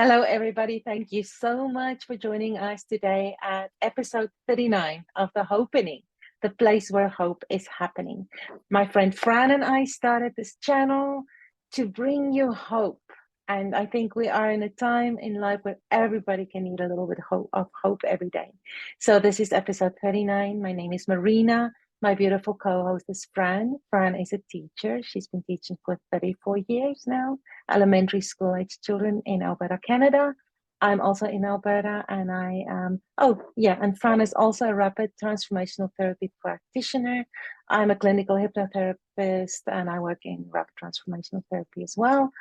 Hello, everybody. Thank you so much for joining us today at episode 39 of the Hopenning, the place where hope is happening. My friend Fran and I started this channel to bring you hope. And I think we are in a time in life where everybody can need a little bit of hope every day. So this is episode 39. My name is Marina. My beautiful co-host is Fran. Fran is a teacher. She's been teaching for 34 years now, elementary school age children in Alberta, Canada. I'm also in Alberta, and and Fran is also a rapid transformational therapy practitioner. I'm a clinical hypnotherapist, and I work in rapid transformational therapy as well.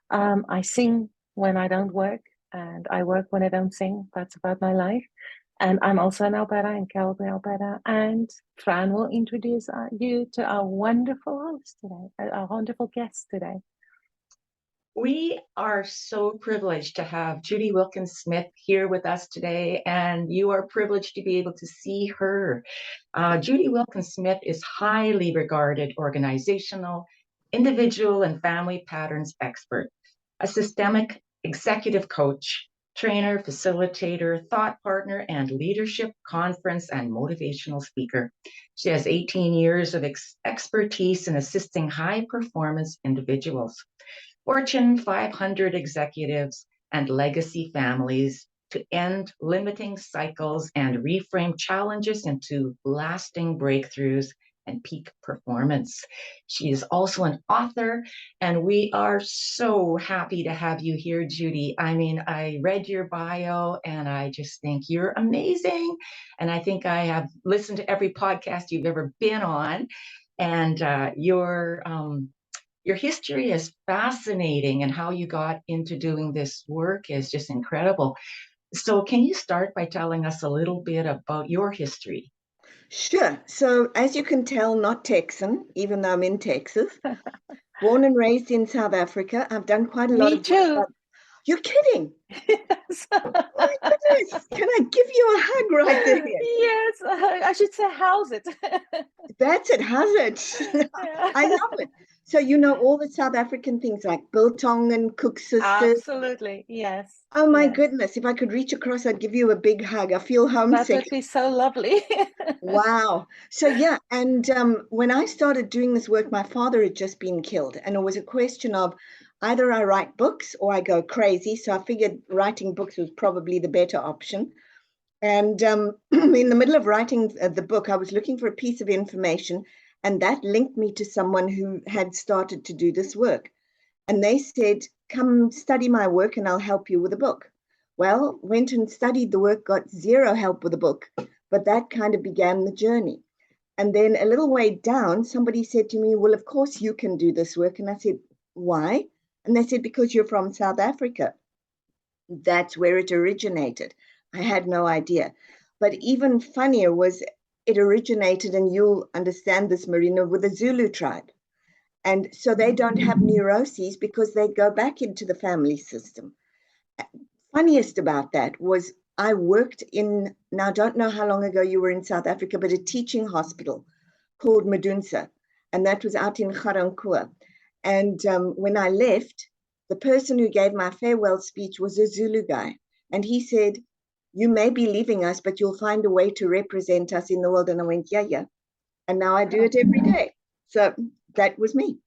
I sing when I don't work, and I work when I don't sing. That's about my life. And I'm also in Alberta, in Calgary, Alberta. And Fran will introduce you to our wonderful host today, our wonderful guest today. We are so privileged to have Judy Wilkins-Smith here with us today, and you are privileged to be able to see her. Judy Wilkins-Smith is highly regarded organizational, individual, and family patterns expert, a systemic executive coach, trainer, facilitator, thought partner, and leadership conference and motivational speaker. She has 18 years of expertise in assisting high-performance individuals, Fortune 500 executives, and legacy families to end limiting cycles and reframe challenges into lasting breakthroughs and peak performance. She is also an author, and we are so happy to have you here, Judy. I mean, I read your bio, and I just think you're amazing. And I think I have listened to every podcast you've ever been on, and your history is fascinating, and how you got into doing this work is just incredible. So can you start by telling us a little bit about your history? Sure. So as you can tell, not Texan, even though I'm in Texas. Born and raised in South Africa. I've done quite a lot of Me too. You're kidding. Yes. Oh my goodness. Can I give you a hug right there? Yes, I should say house it. That's it, has it? Yeah. I love it. So you know all the South African things like biltong and cook sisters. Absolutely, yes. Oh my yes. goodness. If I could reach across, I'd give you a big hug. I feel That homesick. would be so lovely. Wow. So yeah, and when I started doing this work, my father had just been killed, and it was a question of either I write books or I go crazy. So I figured writing books was probably the better option. And in the middle of writing the book, I was looking for a piece of information, and that linked me to someone who had started to do this work. And they said, come study my work and I'll help you with a book. Well, went and studied the work, got zero help with the book, but that kind of began the journey. And then a little way down, somebody said to me, well, of course you can do this work. And I said, why? And they said, because you're from South Africa. That's where it originated. I had no idea. But even funnier was it originated, and you'll understand this, Marina, with the Zulu tribe. And so they don't have neuroses because they go back into the family system. Funniest about that was I worked in, now I don't know how long ago you were in South Africa, but a teaching hospital called Medunsa. And that was out in Ga-Rankuwa. And when I left, the person who gave my farewell speech was a Zulu guy. And he said, you may be leaving us, but you'll find a way to represent us in the world. And I went, yeah. And now I do it every day. So that was me.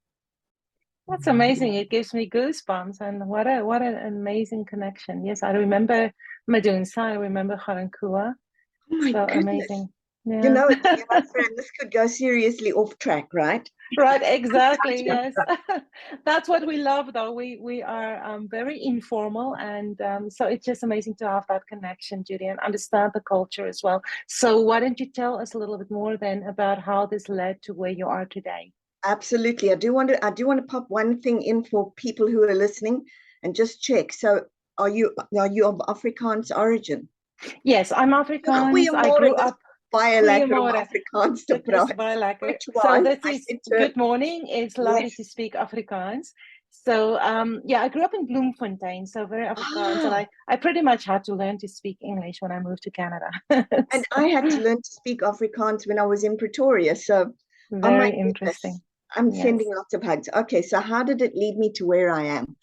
That's amazing. It gives me goosebumps. And what an amazing connection. Yes, I remember Medunsa. I remember Ga-Rankuwa. Oh my So goodness. amazing. Yeah. You know, friend, this could go seriously off track, right? Right, exactly. Yes. That's what we love, though. We are very informal, and so it's just amazing to have that connection, Judy, and understand the culture as well. So why don't you tell us a little bit more then about how this led to where you are today? Absolutely. I do want to pop one thing in for people who are listening and just check. So are you of Afrikaans origin? Yes, I'm Afrikaans. I grew up. Baie lekker om Afrikaans te praat. So this is good morning. It's lovely to speak Afrikaans. So I grew up in Bloemfontein, so very Afrikaans, and I pretty much had to learn to speak English when I moved to Canada. And I had to learn to speak Afrikaans when I was in Pretoria. So very interesting. I'm sending lots of hugs. Okay, so how did it lead me to where I am?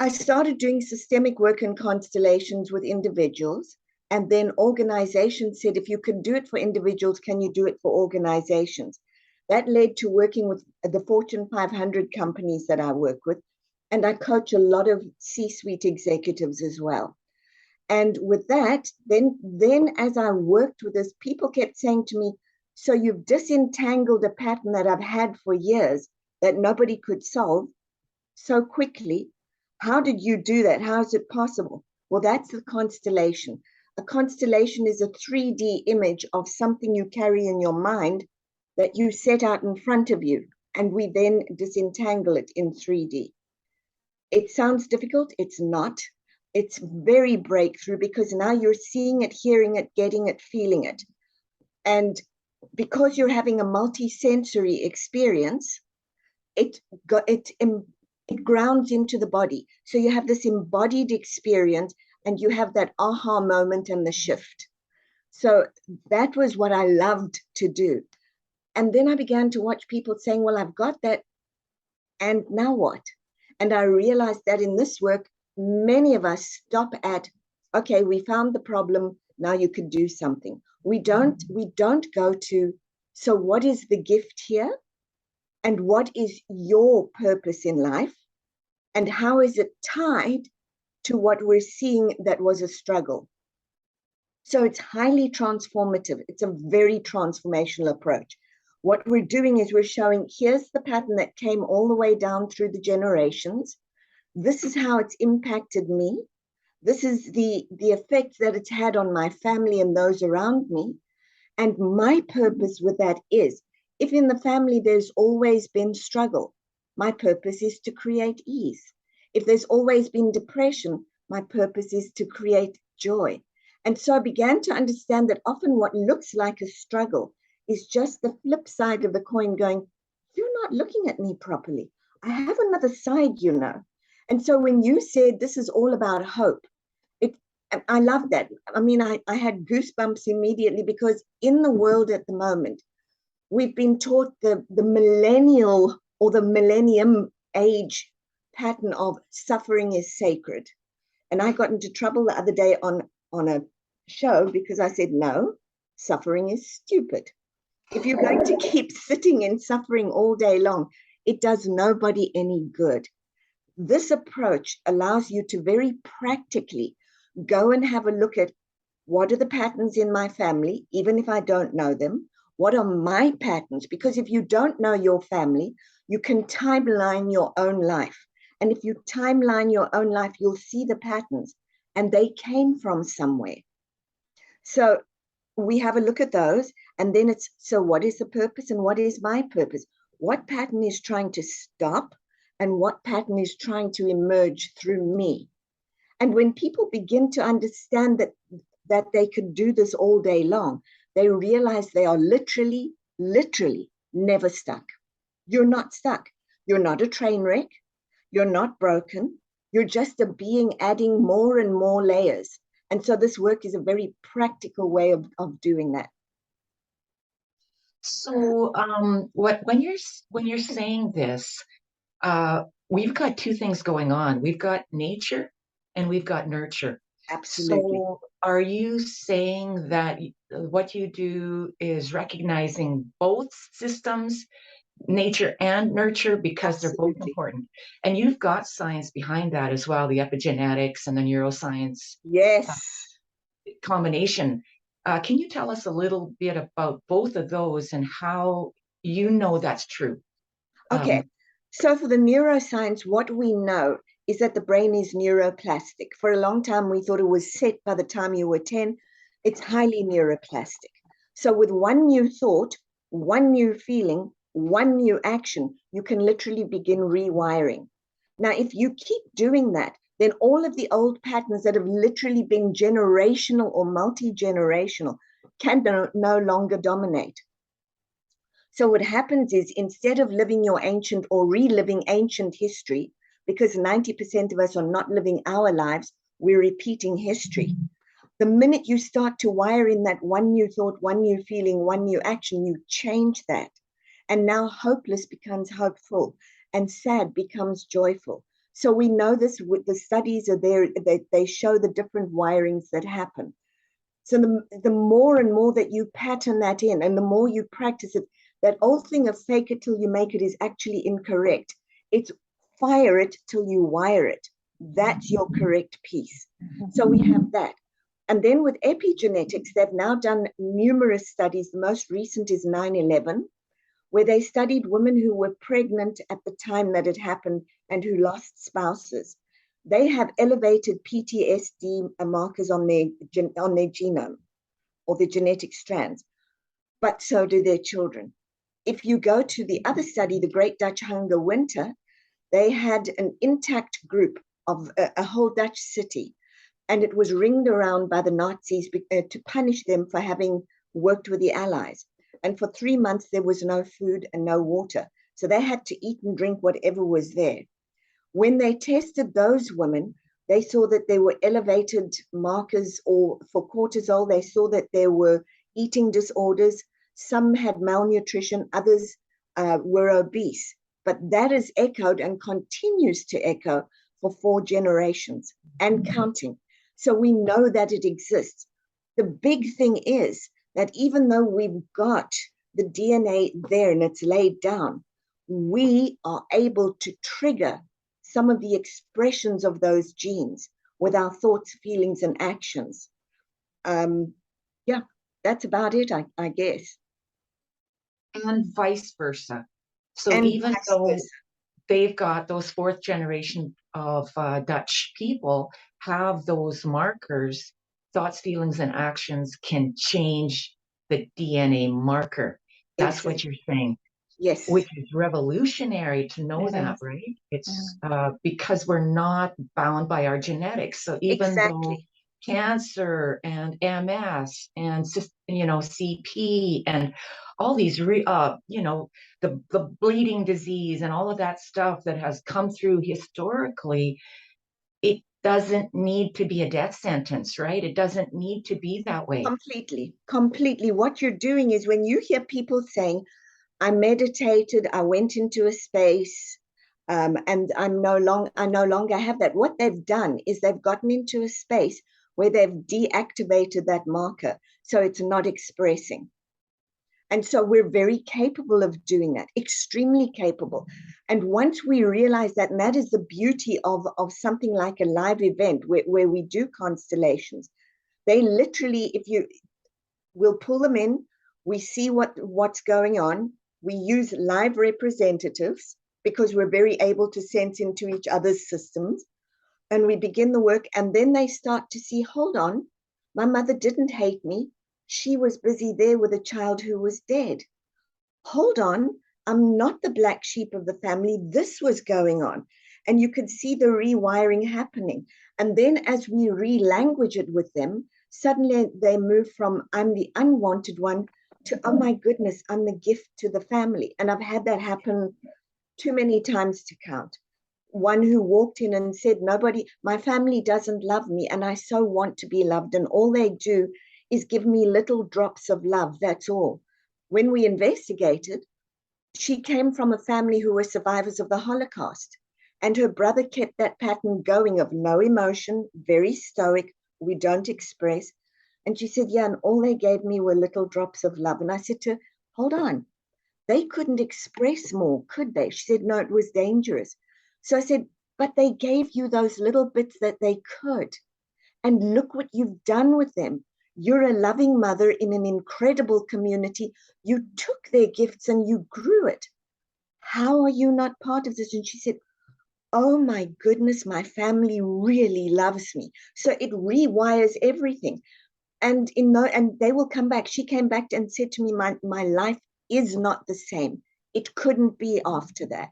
I started doing systemic work in constellations with individuals. And then organizations said, if you can do it for individuals, can you do it for organizations? That led to working with the Fortune 500 companies that I work with. And I coach a lot of C-suite executives as well. And with that, then as I worked with this, people kept saying to me, so you've disentangled a pattern that I've had for years that nobody could solve so quickly. How did you do that? How is it possible? Well, that's the constellation. A constellation is a 3D image of something you carry in your mind that you set out in front of you, and we then disentangle it in 3D. It sounds difficult. It's not. It's very breakthrough because now you're seeing it, hearing it, getting it, feeling it. And because you're having a multi-sensory experience, it grounds into the body. So you have this embodied experience and you have that aha moment and the shift. So that was what I loved to do. And then I began to watch people saying, well, I've got that. And now what? And I realized that in this work, many of us stop at, okay, we found the problem. Now you could do something. We don't go to, so what is the gift here? And what is your purpose in life? And how is it tied to what we're seeing that was a struggle? So it's highly transformative. It's a very transformational approach. What we're doing is we're showing, here's the pattern that came all the way down through the generations. This is how it's impacted me. This is the effect that it's had on my family and those around me. And my purpose with that is, if in the family there's always been struggle, my purpose is to create ease. If there's always been depression, my purpose is to create joy. And so I began to understand that often what looks like a struggle is just the flip side of the coin going, you're not looking at me properly. I have another side, you know. And so when you said this is all about hope, I love that. I mean, I had goosebumps immediately because in the world at the moment, we've been taught the millennial or the millennium age pattern of suffering is sacred. And I got into trouble the other day on a show because I said, no, suffering is stupid. If you're going to keep sitting in suffering all day long, it does nobody any good. This approach allows you to very practically go and have a look at what are the patterns in my family, even if I don't know them. What are my patterns? Because if you don't know your family, you can timeline your own life. And if you timeline your own life, you'll see the patterns and they came from somewhere. So we have a look at those and then it's, so what is the purpose and what is my purpose? What pattern is trying to stop and what pattern is trying to emerge through me? And when people begin to understand that they could do this all day long, they realize they are literally never stuck. You're not stuck. You're not a train wreck. You're not broken. You're just a being adding more and more layers. And so this work is a very practical way of doing that. So when you're saying this, we've got two things going on. We've got nature and we've got nurture. Absolutely. So are you saying that what you do is recognizing both systems, nature and nurture, because they're both important? And you've got science behind that as well, the epigenetics and the neuroscience Yes. combination. Can you tell us a little bit about both of those and how you know that's true? Okay. So for the neuroscience, what we know is that the brain is neuroplastic. For a long time, we thought it was set by the time you were 10. It's highly neuroplastic. So with one new thought, one new feeling, one new action, you can literally begin rewiring. Now, if you keep doing that, then all of the old patterns that have literally been generational or multi-generational can no longer dominate. So what happens is, instead of living your ancient or reliving ancient history, because 90% of us are not living our lives, we're repeating history. The minute you start to wire in that one new thought, one new feeling, one new action, you change that. And now hopeless becomes hopeful and sad becomes joyful. So we know this, with the studies are there, they show the different wirings that happen. So the more and more that you pattern that in, and the more you practice it, that old thing of fake it till you make it is actually incorrect. It's fire it till you wire it. That's your correct piece. So we have that. And then with epigenetics, they've now done numerous studies. The most recent is 9/11, where they studied women who were pregnant at the time that it happened and who lost spouses. They have elevated PTSD markers on their genome or their genetic strands, but so do their children. If you go to the other study, the Great Dutch Hunger Winter, they had an intact group of a whole Dutch city, and it was ringed around by the Nazis to punish them for having worked with the Allies. And for 3 months, there was no food and no water. So they had to eat and drink whatever was there. When they tested those women, they saw that there were elevated markers for cortisol. They saw that there were eating disorders. Some had malnutrition, others were obese. But that is echoed and continues to echo for 4 generations and counting. So we know that it exists. The big thing is that even though we've got the DNA there and it's laid down, we are able to trigger some of the expressions of those genes with our thoughts, feelings, and actions. Yeah, that's about it, I guess. And vice versa. So And even vice though versa. they've got those 4th generation of Dutch people have those markers, thoughts, feelings, and actions can change the DNA marker. That's what you're saying. Yes. Which is revolutionary to know that, right? It's because we're not bound by our genetics. So even though cancer and MS and CP and all these the bleeding disease and all of that stuff that has come through historically, it doesn't need to be a death sentence, right? It doesn't need to be that way. Completely. What you're doing is when you hear people saying, I meditated, I went into a space, and I no longer have that. What they've done is they've gotten into a space where they've deactivated that marker, so it's not expressing. And so we're very capable of doing that, extremely capable. And once we realize that, and that is the beauty of something like a live event where we do constellations, they literally, we'll pull them in, we see what's going on, we use live representatives because we're very able to sense into each other's systems, and we begin the work, and then they start to see, hold on, my mother didn't hate me. She was busy there with a child who was dead. Hold on, I'm not the black sheep of the family. This was going on. And you could see the rewiring happening. And then as we re-language it with them, suddenly they move from I'm the unwanted one to, oh my goodness, I'm the gift to the family. And I've had that happen too many times to count. One who walked in and said, my family doesn't love me, and I so want to be loved. And all they do is give me little drops of love, that's all. When we investigated, she came from a family who were survivors of the Holocaust, and her brother kept that pattern going of no emotion, very stoic, we don't express. And she said, yeah, and all they gave me were little drops of love. And I said to her, hold on, they couldn't express more, could they? She said, no, it was dangerous. So I said, but they gave you those little bits that they could. And look what you've done with them. You're a loving mother in an incredible community. You took their gifts and you grew it. How are you not part of this? And she said, oh my goodness, my family really loves me. So it rewires everything. And they will come back. She came back and said to me, my life is not the same. It couldn't be after that.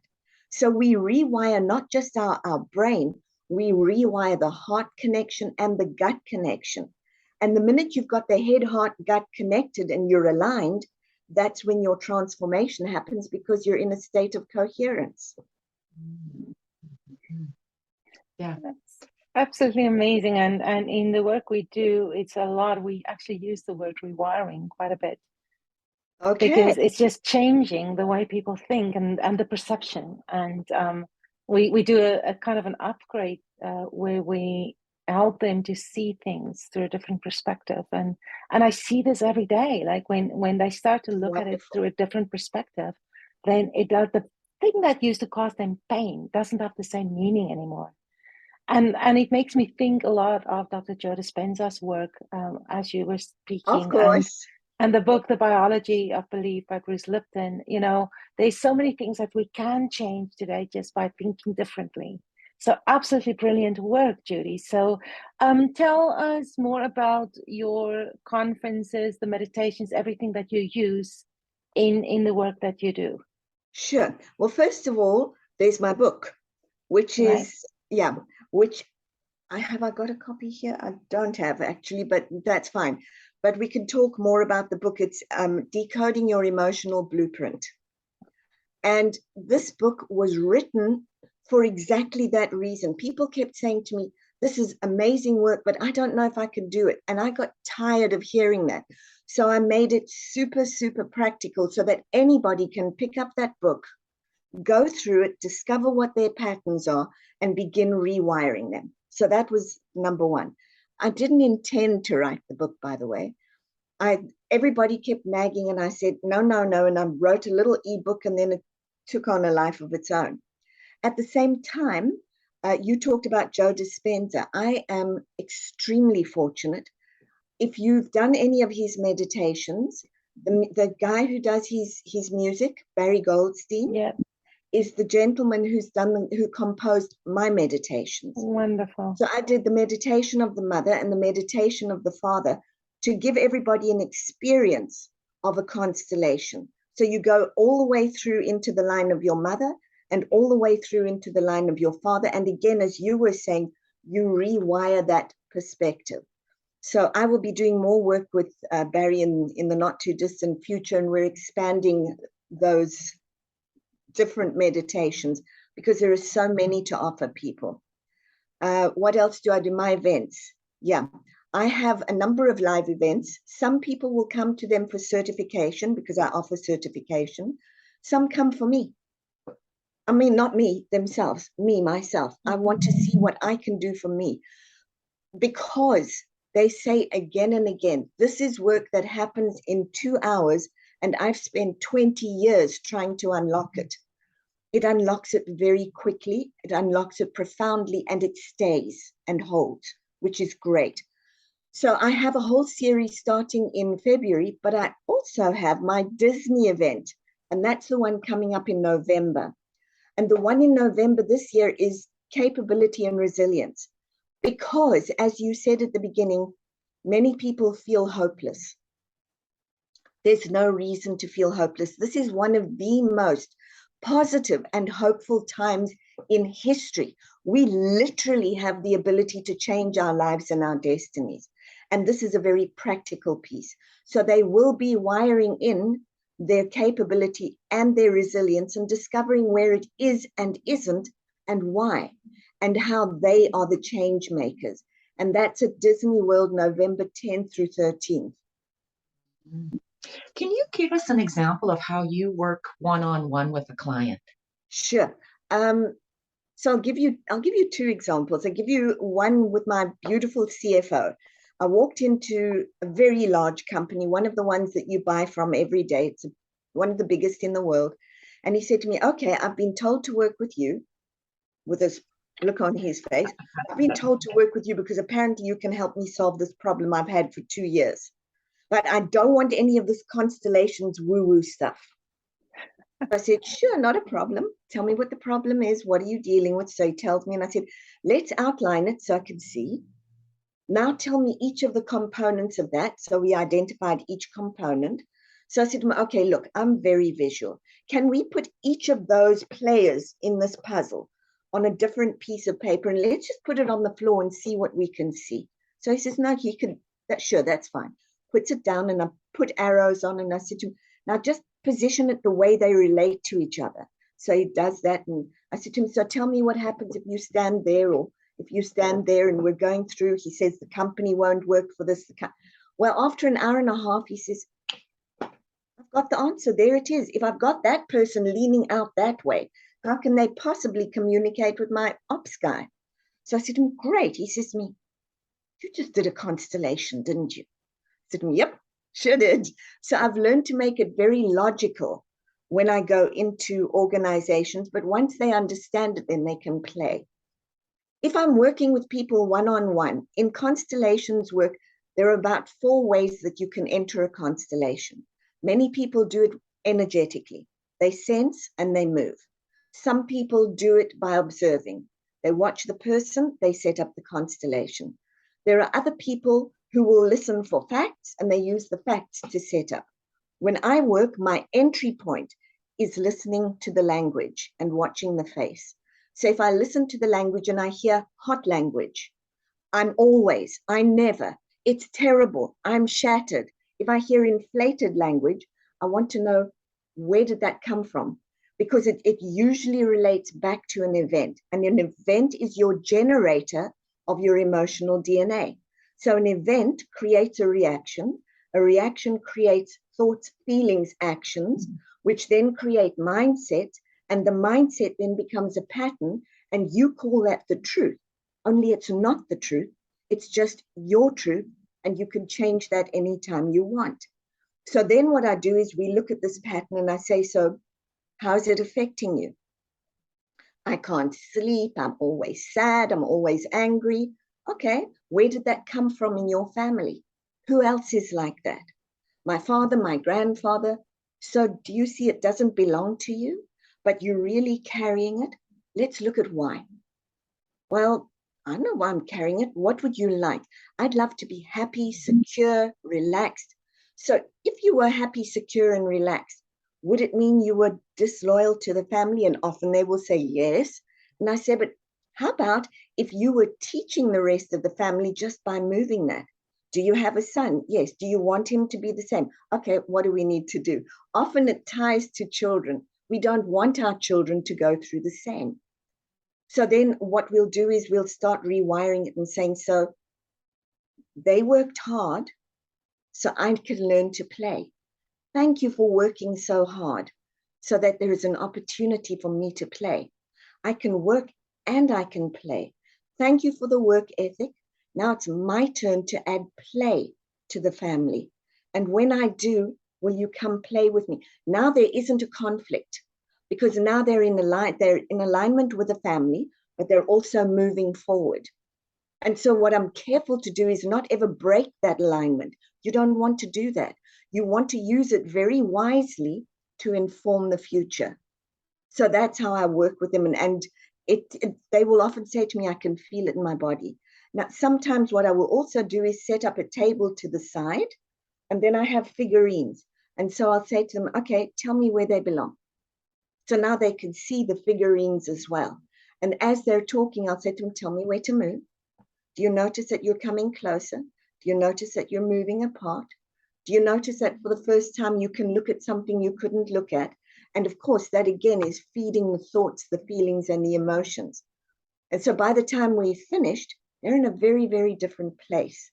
So we rewire not just our brain, we rewire the heart connection and the gut connection. And the minute you've got the head, heart, gut connected and you're aligned, that's when your transformation happens because you're in a state of coherence. Yeah. That's absolutely amazing. And in the work we do, it's a lot. We actually use the word rewiring quite a bit. Okay. Because it's just changing the way people think and the perception. And we do a kind of an upgrade where we help them to see things through a different perspective. And I see this every day. Like when they start to look at it through a different perspective, then it does, the thing that used to cause them pain doesn't have the same meaning anymore. And it makes me think a lot of Dr. Joe Dispenza's work, as you were speaking. Of course. And the book, The Biology of Belief by Bruce Lipton. You know, there's so many things that we can change today just by thinking differently. So absolutely brilliant work, Judy. So tell us more about your conferences, the meditations, everything that you use in the work that you do. Sure. Well, first of all, there's my book, which is, which I got a copy here. I don't have actually, but that's fine. But we can talk more about the book. It's Decoding Your Emotional Blueprint. And this book was written for exactly that reason. People kept saying to me, this is amazing work, but I don't know if I can do it. And I got tired of hearing that. So I made it super, super practical so that anybody can pick up that book, go through it, discover what their patterns are, and begin rewiring them. So that was number one. I didn't intend to write the book, by the way. Everybody kept nagging, and I said, no. And I wrote a little ebook, and then it took on a life of its own. At the same time, you talked about Joe Dispenza. I am extremely fortunate. If you've done any of his meditations, the guy who does his music, Barry Goldstein, is the gentleman who composed my meditations. Wonderful. So I did the meditation of the mother and the meditation of the father to give everybody an experience of a constellation. So you go all the way through into the line of your mother and all the way through into the line of your father. And again, as you were saying, you rewire that perspective. So I will be doing more work with Barry in the not too distant future, and we're expanding those different meditations because there are so many to offer people. What else do I do? My events. Yeah, I have a number of live events. Some people will come to them for certification because I offer certification. Some come for me. I mean, not me, themselves, myself. I want to see what I can do for me, because they say again and again, this is work that happens in 2 hours, and I've spent 20 years trying to unlock it. It unlocks it very quickly, it unlocks it profoundly, and it stays and holds, which is great. So I have a whole series starting in February, but I also have my Disney event, and that's the one coming up in November. And the one in November this year is capability and resilience. Because, as you said at the beginning, many people feel hopeless. There's no reason to feel hopeless. This is one of the most positive and hopeful times in history. We literally have the ability to change our lives and our destinies. And this is a very practical piece. So they will be wiring in their capability and their resilience and discovering where it is and isn't and why, and how they are the change makers. And that's at Disney World, November 10th through 13th. Can you give us an example of how you work one-on-one with a client? Sure. So I'll give you 2 examples. I'll give you one with my beautiful CFO. I walked into a very large company, one of the ones that you buy from every day. It's one of the biggest in the world. And he said to me, okay, I've been told to work with you, with this look on his face. I've been told to work with you because apparently you can help me solve this problem I've had for 2 years. But I don't want any of this constellations woo-woo stuff. I said, sure, not a problem. Tell me what the problem is. What are you dealing with? So he tells me, and I said, let's outline it so I can see. Now tell me each of the components of that. So we identified each component. So I said to him, okay, look, I'm very visual. Can we put each of those players in this puzzle on a different piece of paper, and let's just put it on the floor and see what we can see? So he says, no, he can, sure, that's fine. Puts it down, and I put arrows on, and I said to him, now just position it the way they relate to each other. So he does that, and I said to him, so tell me what happens if you stand there, or if you stand there and we're going through. He says the company won't work for this. Well, after an hour and a half, he says, I've got the answer. There it is. If I've got that person leaning out that way, How can they possibly communicate with my ops guy? So I said to him, great. He says to me, you just did a constellation, didn't you? I said to him, yep, sure did. So I've learned to make it very logical when I go into organizations, but once they understand it, then they can play. If I'm working with people one-on-one, in constellations work, there are about 4 ways that you can enter a constellation. Many people do it energetically. They sense and they move. Some people do it by observing. They watch the person, they set up the constellation. There are other people who will listen for facts and they use the facts to set up. When I work, my entry point is listening to the language and watching the face. So if I listen to the language and I hear hot language, I never, it's terrible, I'm shattered. If I hear inflated language, I want to know, where did that come from? Because it usually relates back to an event. And an event is your generator of your emotional DNA. So an event creates a reaction creates thoughts, feelings, actions, which then create mindset, and the mindset then becomes a pattern, and you call that the truth. Only it's not the truth, it's just your truth, and you can change that anytime you want. So then what I do is we look at this pattern and I say, so how is it affecting you? I can't sleep, I'm always sad, I'm always angry. Okay, where did that come from in your family? Who else is like that? My father, my grandfather. So do you see it doesn't belong to you, but you're really carrying it? Let's look at why. Well, I know why I'm carrying it. What would you like? I'd love to be happy, secure, relaxed. So if you were happy, secure, and relaxed, would it mean you were disloyal to the family? And often they will say yes. And I say, but how about if you were teaching the rest of the family just by moving that? Do you have a son? Yes. Do you want him to be the same? Okay, what do we need to do? Often it ties to children. We don't want our children to go through the same. So then what we'll do is we'll start rewiring it and saying, so they worked hard, so I can learn to play. Thank you for working so hard so that there is an opportunity for me to play. I can work and I can play. Thank you for the work ethic. Now it's my turn to add play to the family. And when I do, will you come play with me? Now there isn't a conflict because now they're in alignment with the family, but they're also moving forward. And so what I'm careful to do is not ever break that alignment. You don't want to do that. You want to use it very wisely to inform the future. So that's how I work with them. And they will often say to me, I can feel it in my body. Now, sometimes what I will also do is set up a table to the side, and then I have figurines. And so I'll say to them, okay, tell me where they belong. So now they can see the figurines as well. And as they're talking, I'll say to them, tell me where to move. Do you notice that you're coming closer? Do you notice that you're moving apart? Do you notice that for the first time you can look at something you couldn't look at? And of course, that again is feeding the thoughts, the feelings, and the emotions. And so by the time we've finished, they're in a very, very different place.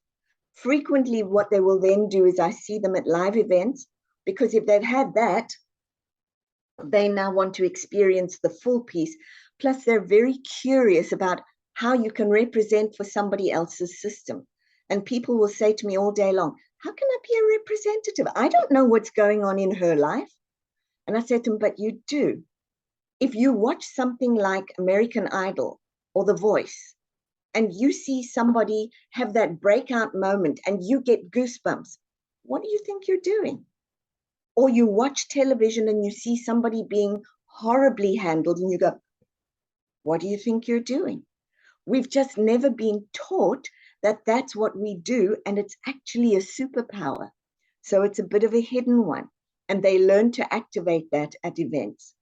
Frequently, what they will then do is I see them at live events, because if they've had that, they now want to experience the full piece. Plus, they're very curious about how you can represent for somebody else's system. And people will say to me all day long, how can I be a representative? I don't know what's going on in her life. And I said to them, but you do. If you watch something like American Idol or The Voice, and you see somebody have that breakout moment and you get goosebumps, what do you think you're doing? Or you watch television and you see somebody being horribly handled and you go, what do you think you're doing? We've just never been taught that that's what we do, and it's actually a superpower. So it's a bit of a hidden one, and they learn to activate that at events.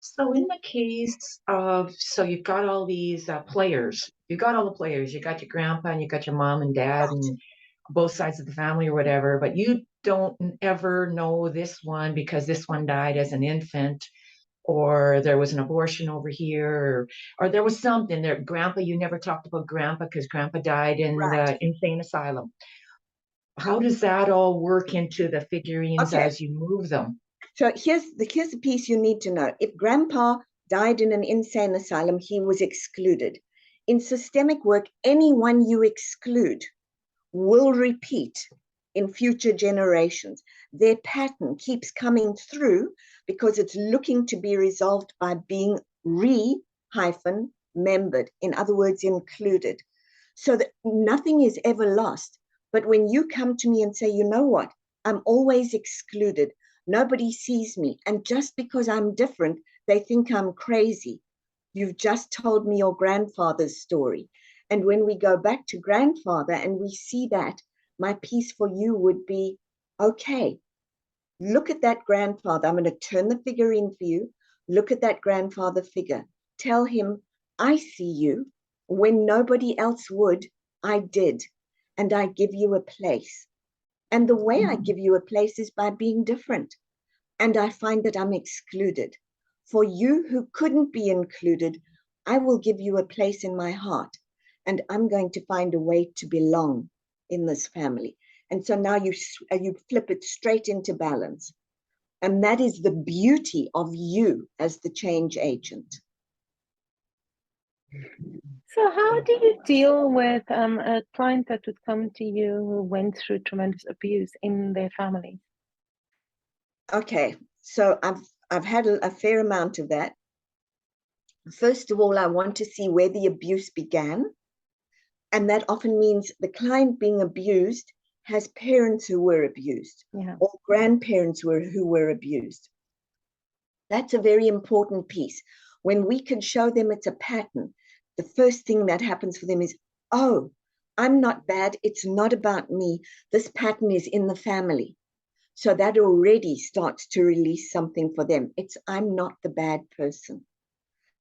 So in the case of, so you've got all these players, you got your grandpa and you got your mom and dad and both sides of the family or whatever, but you don't ever know this one because this one died as an infant, or there was an abortion over here, or there was something there. Grandpa, you never talked about grandpa because grandpa died in the insane asylum. How does that all work into the figurines as you move them? So here's the piece you need to know. If grandpa died in an insane asylum, he was excluded. In systemic work, anyone you exclude will repeat in future generations. Their pattern keeps coming through because it's looking to be resolved by being membered, in other words, included. So that nothing is ever lost. But when you come to me and say, you know what, I'm always excluded, nobody sees me, and just because I'm different, they think I'm crazy. You've just told me your grandfather's story. And when we go back to grandfather and we see that, my piece for you would be, okay, look at that grandfather. I'm going to turn the figure in for you. Look at that grandfather figure. Tell him, I see you. When nobody else would, I did. And I give you a place. And the way I give you a place is by being different. And I find that I'm excluded. For you who couldn't be included, I will give you a place in my heart. And I'm going to find a way to belong in this family. And so now you flip it straight into balance. And that is the beauty of you as the change agent. So how do you deal with a client that would come to you who went through tremendous abuse in their family? Okay, so I've had a fair amount of that. First of all, I want to see where the abuse began. And that often means the client being abused has parents who were abused, or grandparents who were abused. That's a very important piece. When we can show them it's a pattern, the first thing that happens for them is, oh, I'm not bad. It's not about me. This pattern is in the family. So that already starts to release something for them. It's, I'm not the bad person.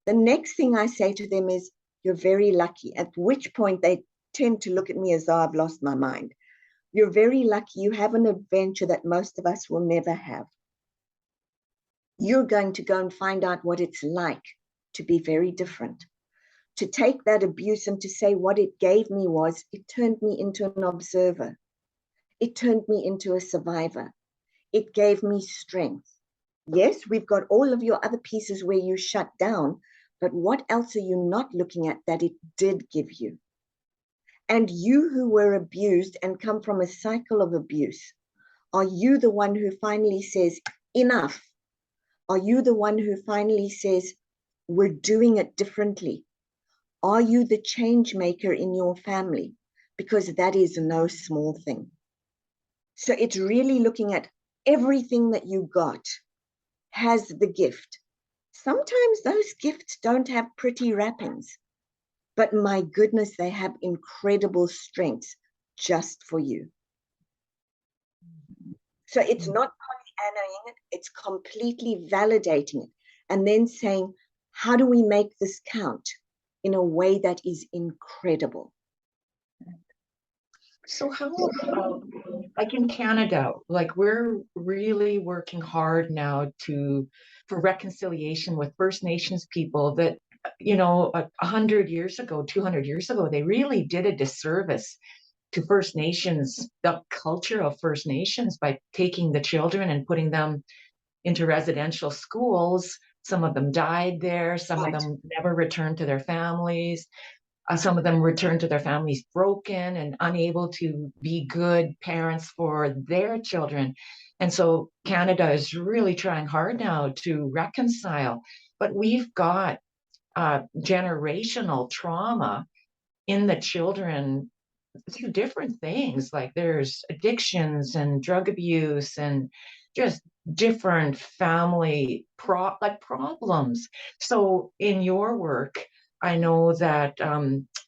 The next thing I say to them is, you're very lucky, at which point they tend to look at me as though I've lost my mind. You're very lucky. You have an adventure that most of us will never have. You're going to go and find out what it's like to be very different. To take that abuse and to say what it gave me was, it turned me into an observer. It turned me into a survivor. It gave me strength. Yes, we've got all of your other pieces where you shut down, but what else are you not looking at that it did give you? And you who were abused and come from a cycle of abuse, are you the one who finally says, enough? Are you the one who finally says, we're doing it differently? Are you the change maker in your family? Because that is no small thing. So it's really looking at everything that you got has the gift. Sometimes those gifts don't have pretty wrappings, but my goodness, they have incredible strengths just for you. So it's not Pollyannaing it, it's completely validating it and then saying, how do we make this count in a way that is incredible? So how about, like in Canada, like we're really working hard now for reconciliation with First Nations people that, you know, 100 years ago, 200 years ago, they really did a disservice to First Nations, the culture of First Nations, by taking the children and putting them into residential schools. Some of them died there. Some of them never returned to their families. Some of them returned to their families broken and unable to be good parents for their children. And so Canada is really trying hard now to reconcile. But we've got generational trauma in the children through different things. Like there's addictions and drug abuse and just different family problems. So in your work, I know that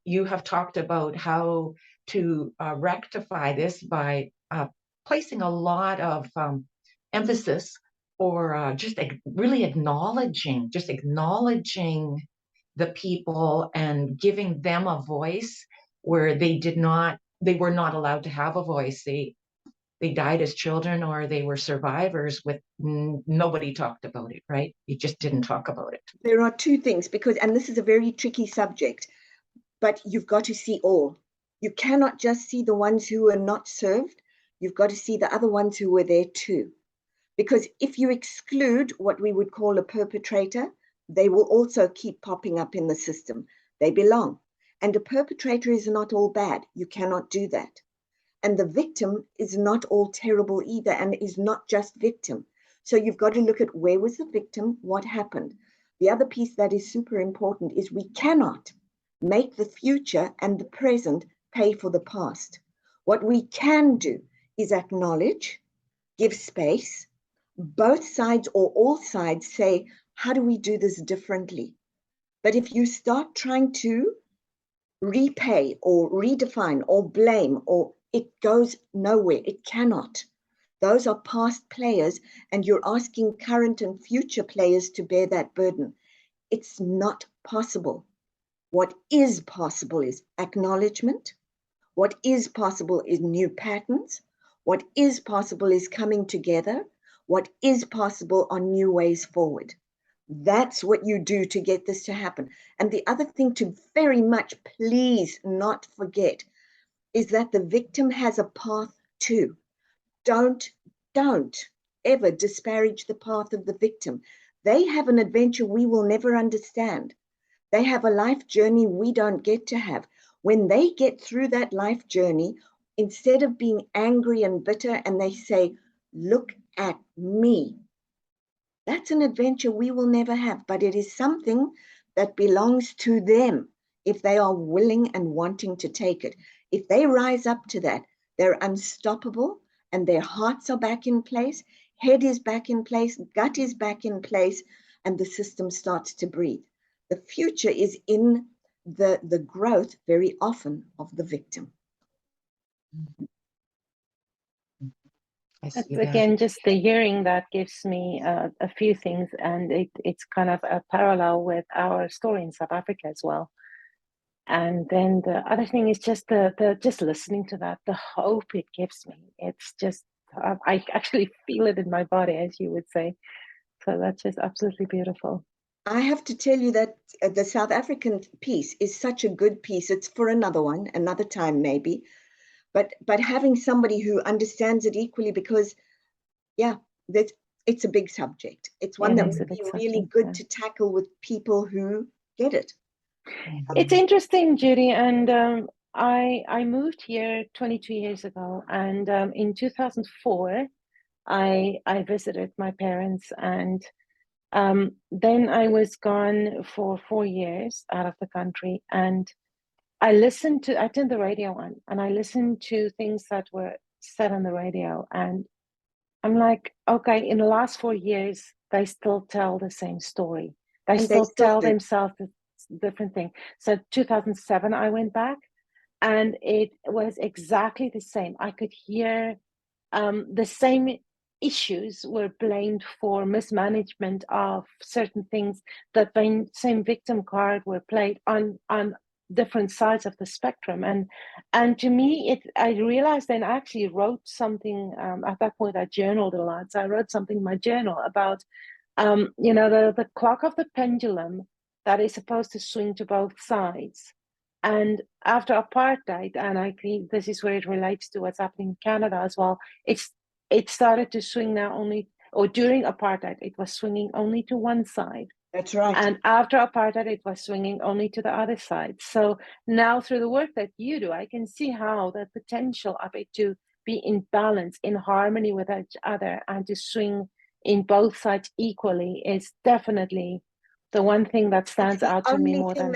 you have talked about how to rectify this by placing a lot of emphasis or just really acknowledging the people and giving them a voice where they were not allowed to have a voice. They died as children, or they were survivors with nobody talked about it, right? You just didn't talk about it. There are two things, and this is a very tricky subject, but you've got to see all. You cannot just see the ones who were not served. You've got to see the other ones who were there too. Because if you exclude what we would call a perpetrator, they will also keep popping up in the system. They belong. And a perpetrator is not all bad. You cannot do that. And the victim is not all terrible either, and is not just victim. So you've got to look at where was the victim, what happened. The other piece that is super important is we cannot make the future and the present pay for the past. What we can do is acknowledge, give space, both sides or all sides say, how do we do this differently? But if you start trying to repay or redefine or blame, or it goes nowhere, it cannot. Those are past players, and you're asking current and future players to bear that burden. It's not possible. What is possible is acknowledgement. What is possible is new patterns. What is possible is coming together. What is possible are new ways forward. That's what you do to get this to happen. And the other thing to very much please not forget is that the victim has a path too. Don't ever disparage the path of the victim. They have an adventure we will never understand. They have a life journey we don't get to have. When they get through that life journey, instead of being angry and bitter, and they say, look at me, that's an adventure we will never have, but it is something that belongs to them if they are willing and wanting to take it. If they rise up to that, they're unstoppable, and their hearts are back in place, head is back in place, gut is back in place, and the system starts to breathe. The future is in the growth very often of the victim. Again, just the hearing that gives me a few things, and it's kind of a parallel with our story in South Africa as well. And then the other thing is just the just listening to that, the hope it gives me. It's just I actually feel it in my body, as you would say. So that's just absolutely beautiful. I have to tell you that the South African piece is such a good piece. It's for another one, another time maybe. But having somebody who understands it equally, because yeah, it's a big subject. It's one that would be really good to tackle with people who get it. It's interesting, Judy, and I moved here 22 years ago, and in 2004 I visited my parents, and then I was gone for 4 years out of the country, and I turned the radio on, and I listened to things that were said on the radio, and I'm like, okay, in the last 4 years, they still tell the same story. They still tell themselves a different thing. So 2007, I went back, and it was exactly the same. I could hear the same issues were blamed for mismanagement of certain things. That the same victim card were played on different sides of the spectrum, and to me I realized then I actually wrote something at that point. I journaled a lot, so I wrote something in my journal about the clock of the pendulum that is supposed to swing to both sides. And after apartheid, and I think this is where it relates to what's happening in Canada as well, it started to swing now only, or during apartheid it was swinging only to one side. That's right. And after apartheid, it was swinging only to the other side. So now through the work that you do, I can see how the potential of it to be in balance, in harmony with each other, and to swing in both sides equally is definitely the one thing that stands out to me more than...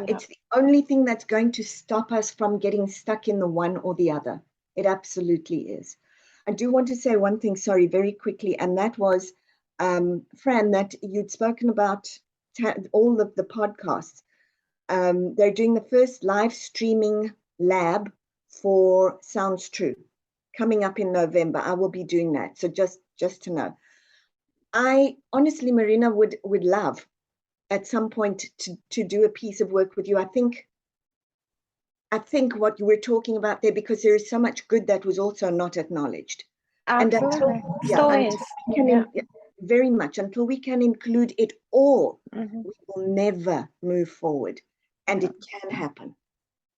It's the only thing that's going to stop us from getting stuck in the one or the other. It absolutely is. I do want to say one thing, sorry, very quickly, and that was, Fran, that you'd spoken about all of the podcasts. They're doing the first live streaming lab for Sounds True coming up in November. I will be doing that. So just to know. I honestly, Marina, would love at some point to do a piece of work with you. I think what you were talking about there, because there is so much good that was also not acknowledged. Absolutely. Very much. Until we can include it all, we will never move forward. And it can happen.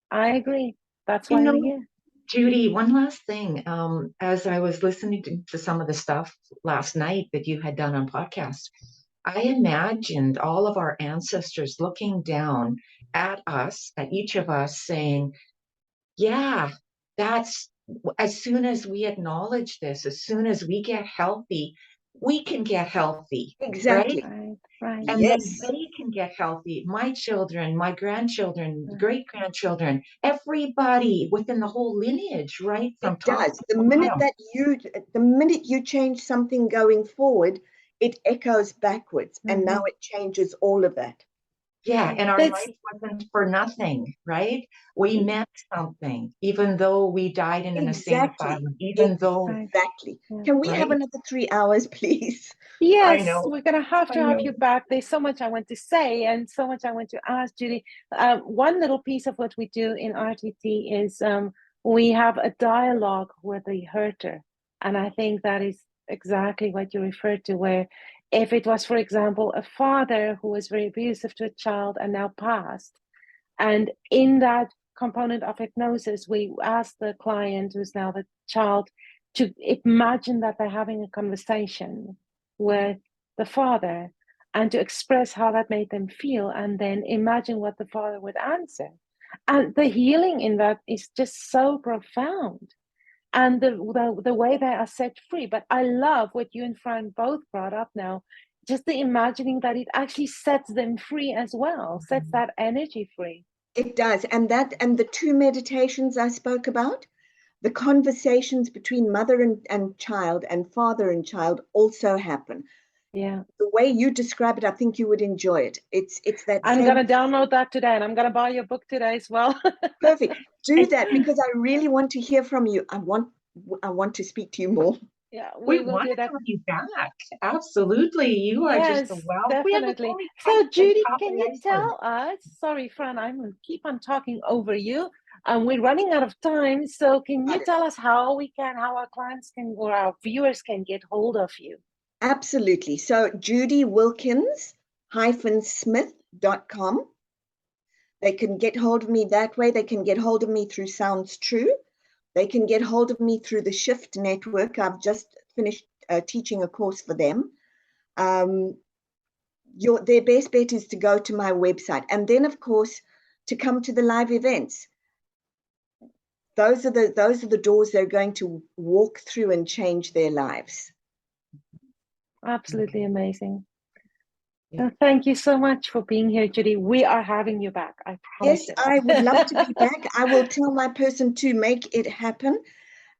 I agree. That's why we're here. Judy, one last thing. As I was listening to some of the stuff last night that you had done on podcast, I imagined all of our ancestors looking down at us, at each of us, saying, yeah, that's as soon as we acknowledge this, as soon as we get healthy, we can get healthy, right? Exactly. Right, right. And then Yes, they can get healthy. My children, my grandchildren, Right. great grandchildren, everybody within the whole lineage, right? From it top does. to The bottom. minute you change something going forward, it echoes backwards, and now it changes all of that. Yeah, and our That's life wasn't for nothing, right? We meant something, even though we died in an insane Exactly. asylum, even though, right. Exactly. Yeah. Can we have right? another 3 hours, please? I Yes, know, we're going I to have you know. back. There's so much I want to say and so much I want to ask, Judy. One little piece of what we do in RTT is we have a dialogue with the hurter. And I think that is exactly what you referred to, where if it was, for example, a father who was very abusive to a child and now passed, and in that component of hypnosis, we ask the client, who's now the child, to imagine that they're having a conversation with the father and to express how that made them feel, and then imagine what the father would answer. And the healing in that is just so profound. And the way they are set free. But I love what you and Fran both brought up now, just the imagining that it actually sets them free as well, sets that energy free. It does. And the two meditations I spoke about, the conversations between mother and child and father and child also happen. Yeah. The way you describe it, I think you would enjoy it. It's that I'm same gonna download that today, and I'm gonna buy your book today as well. perfect. Do that because I really want to hear from you. I want to speak to you more. Yeah, We we will want do to that. have you back. Absolutely. You are just a Yes, wealth. We have definitely. only So, touched the Judy, top of can the you iceberg. tell us? Sorry, Fran, I'm gonna keep on talking over you. We're running out of time. So, can you tell us how our clients can, or our viewers can get hold of you? Absolutely. So Judy Wilkins-Smith.com. They can get hold of me that way. They can get hold of me through Sounds True. They can get hold of me through the Shift Network. I've just finished teaching a course for them. Their best bet is to go to my website, and then, of course, to come to the live events. Those are the doors they're going to walk through and change their lives. Absolutely amazing. Yeah. Thank you so much for being here, Judy. We are having you back. I promise Yes, you I would love to be that. back. I will tell my person to make it happen.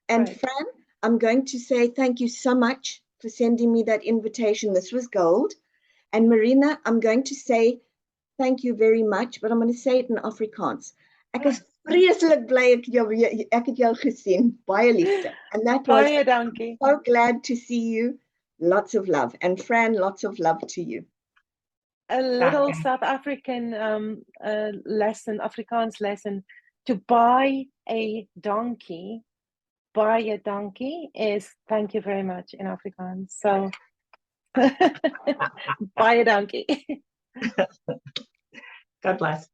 And Right. Fran, I'm going to say thank you so much for sending me that invitation. This was gold. And Marina, I'm going to say thank you very much, but I'm going to say it in Afrikaans. Ek is vreeslik bly ek het jou gesien. Baie liefde. And that was Baie dankie. so glad to see you. Lots of love. And Fran, lots of love to you. A little South African lesson, Afrikaans lesson. To buy a donkey is thank you very much in Afrikaans. So buy a donkey. God bless.